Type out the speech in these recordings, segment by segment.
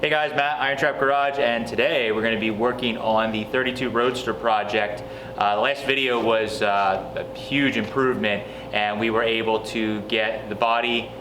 Hey guys, Matt, IronTrap Garage, and today we're going to be working on the 32 Roadster project. The last video was a huge improvement, and we were able to get the body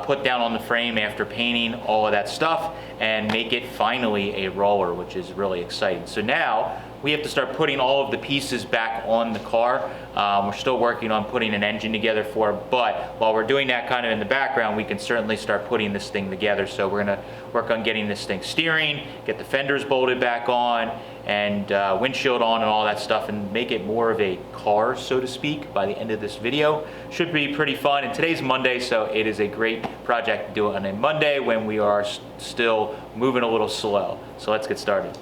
put down on the frame after painting all of that stuff and make it finally a roller, which is really exciting. So now we have to start putting all of the pieces back on the car. We're still working on putting an engine together for it, but while we're doing that kind of in the background, we can certainly start putting this thing together. So we're gonna work on getting this thing steering, get the fenders bolted back on, and windshield on and all that stuff, and make it more of a car, so to speak, by the end of this video. Should be pretty fun. And today's Monday, so it is a great project to do it on a Monday when we are still moving a little slow. So let's get started.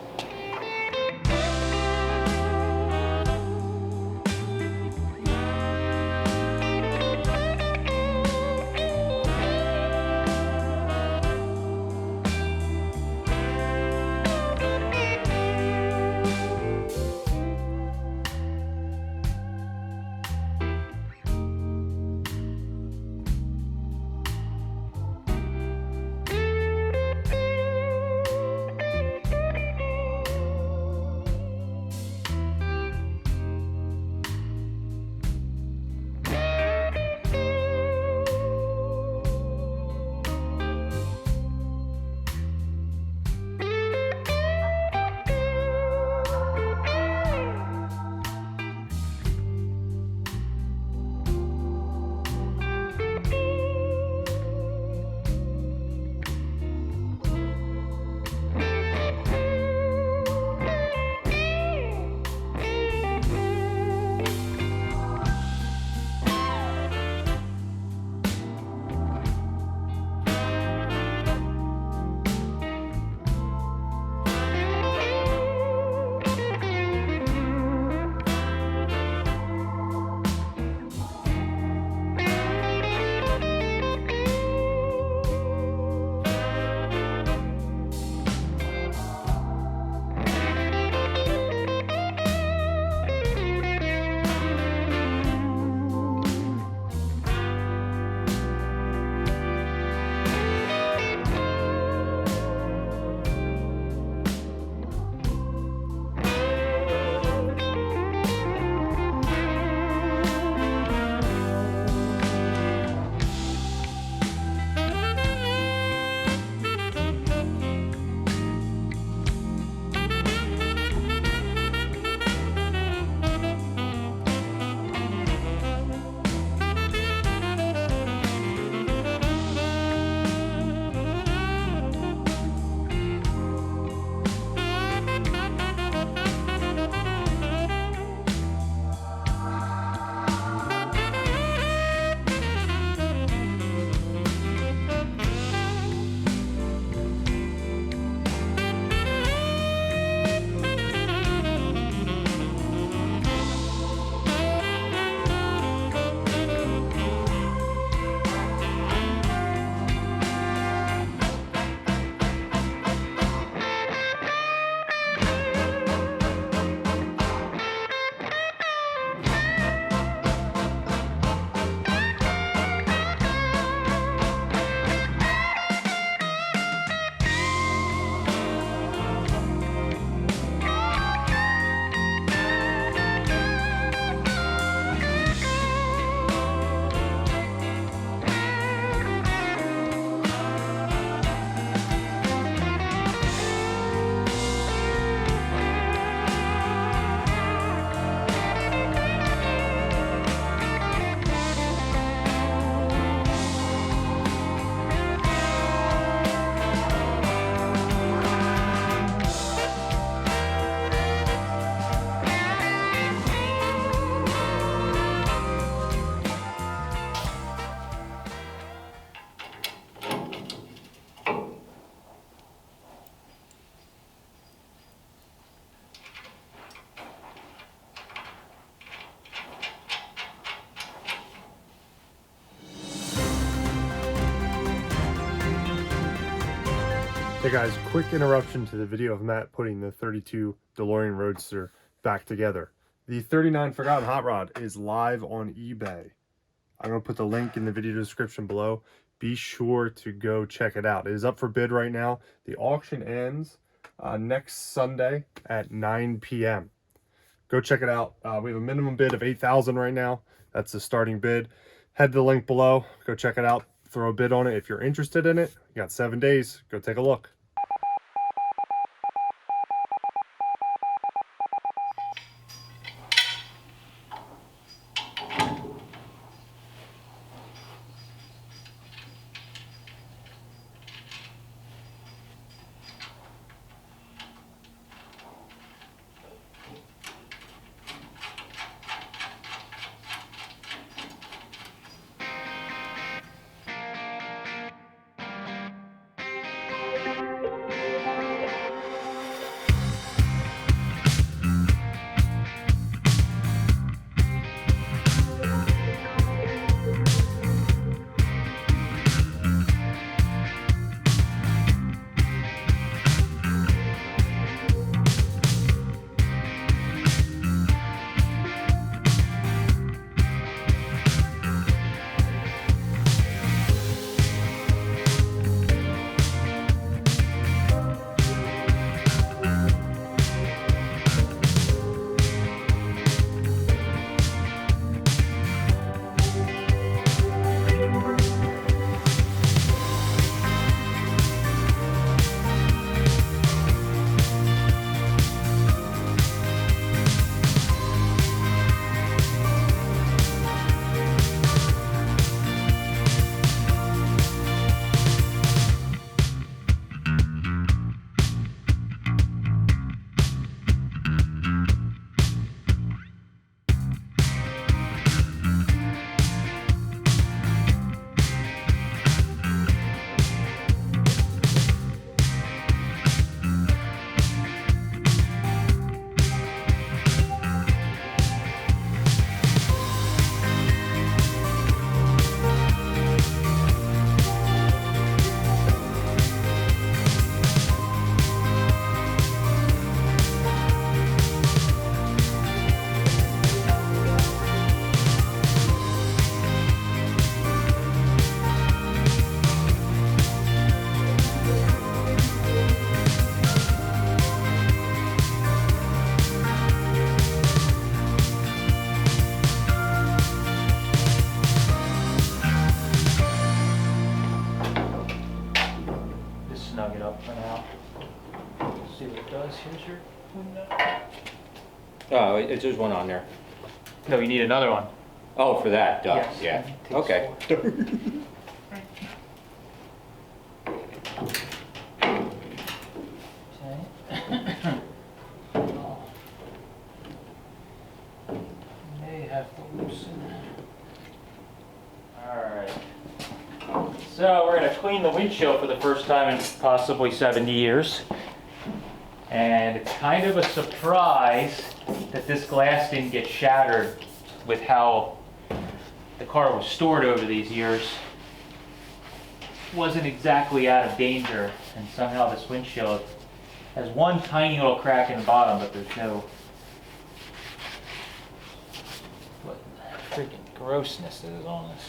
Hey guys, quick interruption to the video of Matt putting the 32 Delorean Roadster back together. The 39 Forgotten Hot Rod is live on eBay. I'm going to put the link in the video description below. be sure to go check it out. It is up for bid right now. The auction ends next Sunday at 9 p.m. Go check it out. We have a minimum bid of $8,000 right now. That's the starting bid. Head to the link below. Go check it out. Throw a bid on it. If you're interested in it, you got 7 days. Go take a look. Snug it up for now. See what it does. Here's your window. Oh, there's one on there. No, you need another one. Oh, for that, duh, Yes. yeah, Takes okay. May have to loosen. Alright. So we're going to clean the windshield for the first time in possibly 70 years. And it's kind of a surprise that this glass didn't get shattered with how the car was stored over these years. Wasn't exactly out of danger, and somehow this windshield has one tiny little crack in the bottom, but there's no what freaking grossness that is on this.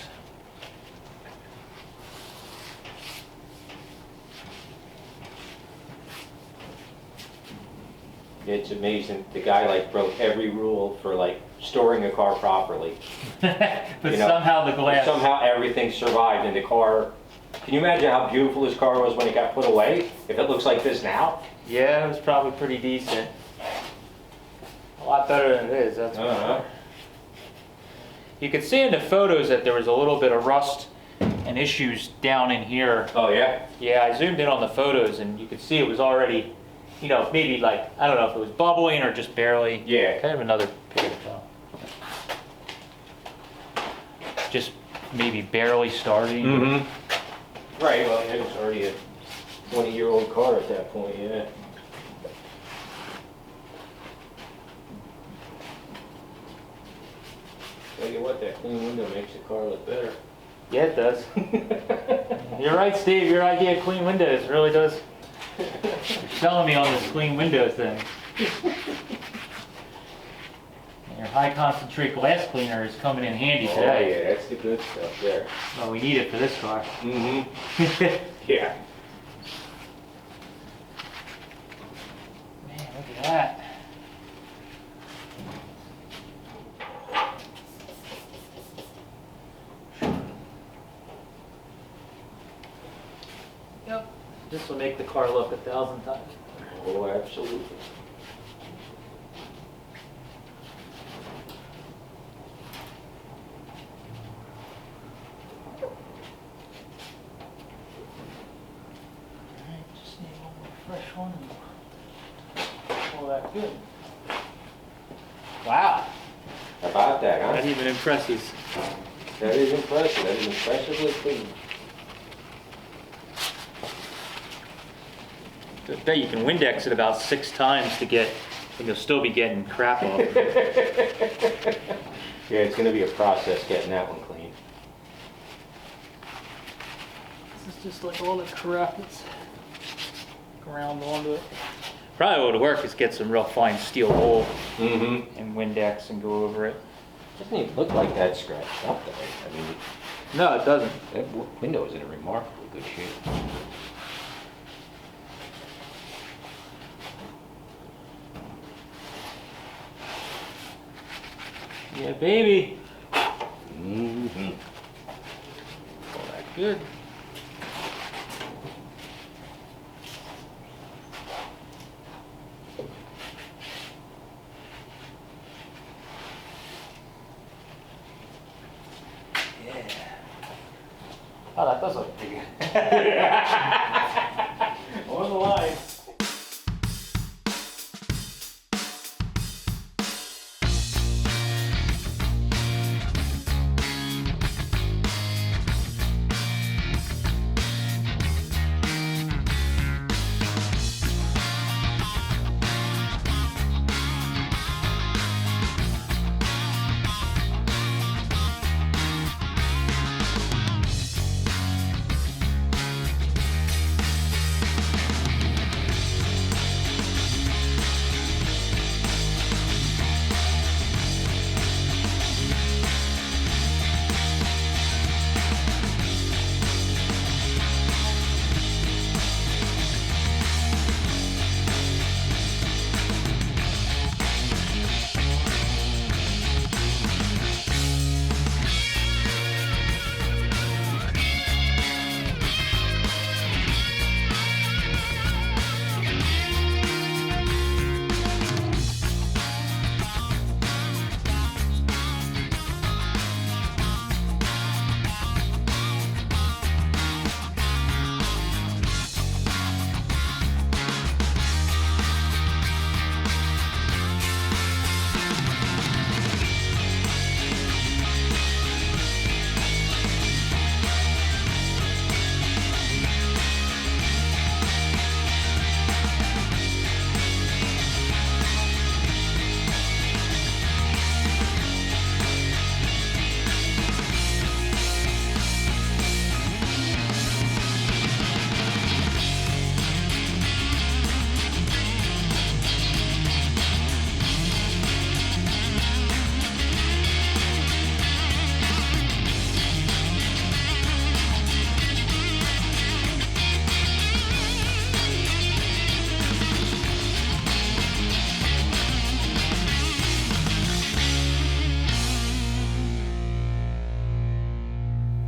It's amazing, the guy like broke every rule for like storing a car properly. But You know, somehow the glass. Somehow everything survived in the car. Can you imagine how beautiful this car was when it got put away? If it looks like this now? Yeah, it was probably pretty decent. A lot better than it is, that's for sure. You could see in the photos that there was a little bit of rust and issues down in here. Oh yeah? Yeah, I zoomed in on the photos and you could see it was already, you know, maybe like, I don't know if it was bubbling or just barely. Yeah. Kind of another picture. Just maybe barely starting. Mm-hmm. Right, well, it was already a 20-year-old car at that point, yeah. Tell you what, that clean window makes the car look better. Yeah, it does. You're right, Steve. Your idea of clean windows really does. You're selling me on this clean windows thing. Your high concentrate glass cleaner is coming in handy Oh today. yeah, that's the good stuff there. Well, we need it for this car. Mm-hmm. Yeah. Man, look at that. Yep. This will make the car look 1,000 times. Oh, absolutely. Alright, just need one more fresh one and all that good. Wow, How about that, that huh? even impresses. That is impressive. That is impressively clean. I bet you can Windex it about 6 times to get, and you'll still be getting crap off. Yeah, it's gonna be a process getting that one clean. This is just like all the crap that's ground onto it. Probably what would work is get some real fine steel wool Mm-hmm. and Windex and go over it. Doesn't even look like that scratched up though. I mean, No, it doesn't. that window is in a remarkably good shape. Yeah, baby. Mm-hmm. All that good. Yeah. Oh, that does look pretty good. On the line.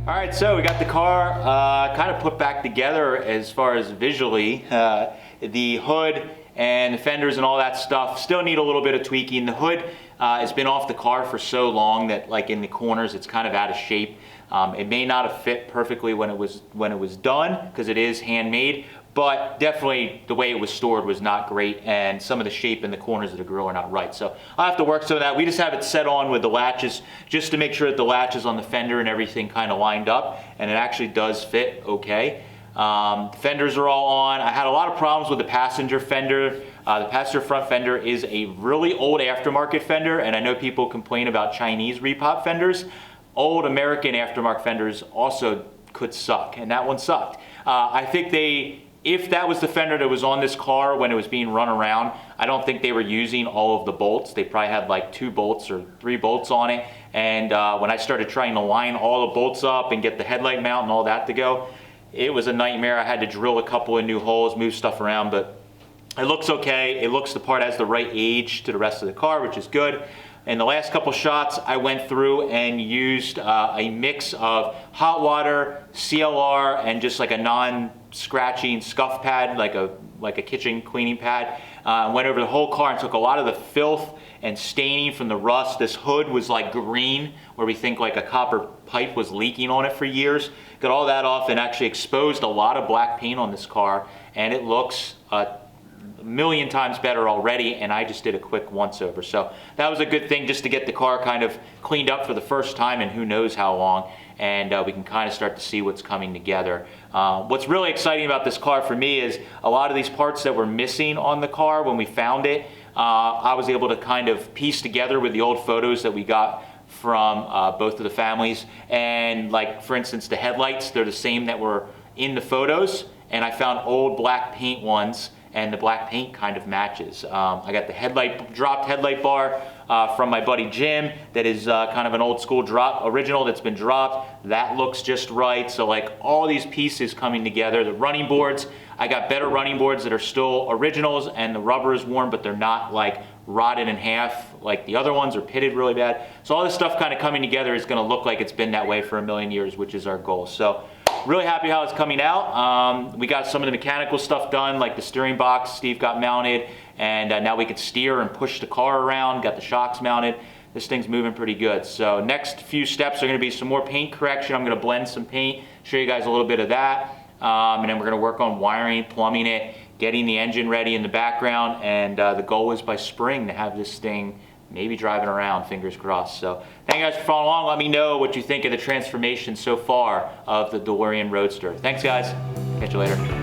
All right, so we got the car kind of put back together as far as visually. The hood and the fenders and all that stuff still need a little bit of tweaking. The hood has been off the car for so long that, like, in the corners, it's kind of out of shape. It may not have fit perfectly when it was done because it is handmade, but definitely the way it was stored was not great, and some of the shape in the corners of the grill are not right. So I'll have to work some of that. We just have it set on with the latches just to make sure that the latches on the fender and everything kind of lined up, and it actually does fit okay. Fenders are all on. I had a lot of problems with the passenger fender. The passenger front fender is a really old aftermarket fender, and I know people complain about Chinese repop fenders. Old American aftermarket fenders also could suck, and that one sucked. I think they If that was the fender that was on this car when it was being run around, I don't think they were using all of the bolts. They probably had like 2 bolts or 3 bolts on it. And when I started trying to line all the bolts up and get the headlight mount and all that to go, it was a nightmare. I had to drill a couple of new holes, move stuff around, but it looks okay. It looks the part has the right age to the rest of the car, which is good. In the last couple shots, I went through and used a mix of hot water, CLR, and just like a non-scratching scuff pad, like a kitchen cleaning pad. Went over the whole car and took a lot of the filth and staining from the rust. This hood was like green, where we think like a copper pipe was leaking on it for years. Got all that off and actually exposed a lot of black paint on this car, and it looks a million times better already, and I just did a quick once over. So that was a good thing, just to get the car kind of cleaned up for the first time in who knows how long, and we can kind of start to see what's coming together. What's really exciting about this car for me is a lot of these parts that were missing on the car when we found it, I was able to kind of piece together with the old photos that we got from both of the families. And like, for instance, the headlights, they're the same that were in the photos, and I found old black paint ones, and the black paint kind of matches. I got the dropped headlight bar from my buddy Jim that is kind of an old school original that's been dropped. That looks just right. So like all these pieces coming together. The running boards, I got better running boards that are still originals, and the rubber is worn, but they're not like rotted in half like the other ones, or pitted really bad. So all this stuff kind of coming together is gonna look like it's been that way for a million years, which is our goal. So really happy how it's coming out. We got some of the mechanical stuff done, like the steering box Steve got mounted, and now we can steer and push the car around, got the shocks mounted. This thing's moving pretty good. So next few steps are gonna be some more paint correction. I'm gonna blend some paint, show you guys a little bit of that. And then we're gonna work on wiring, plumbing it, getting the engine ready in the background, and the goal is by spring to have this thing maybe driving around, fingers crossed. So thank you guys for following along. Let me know what you think of the transformation so far of the DeLorean Roadster. Thanks guys, catch you later.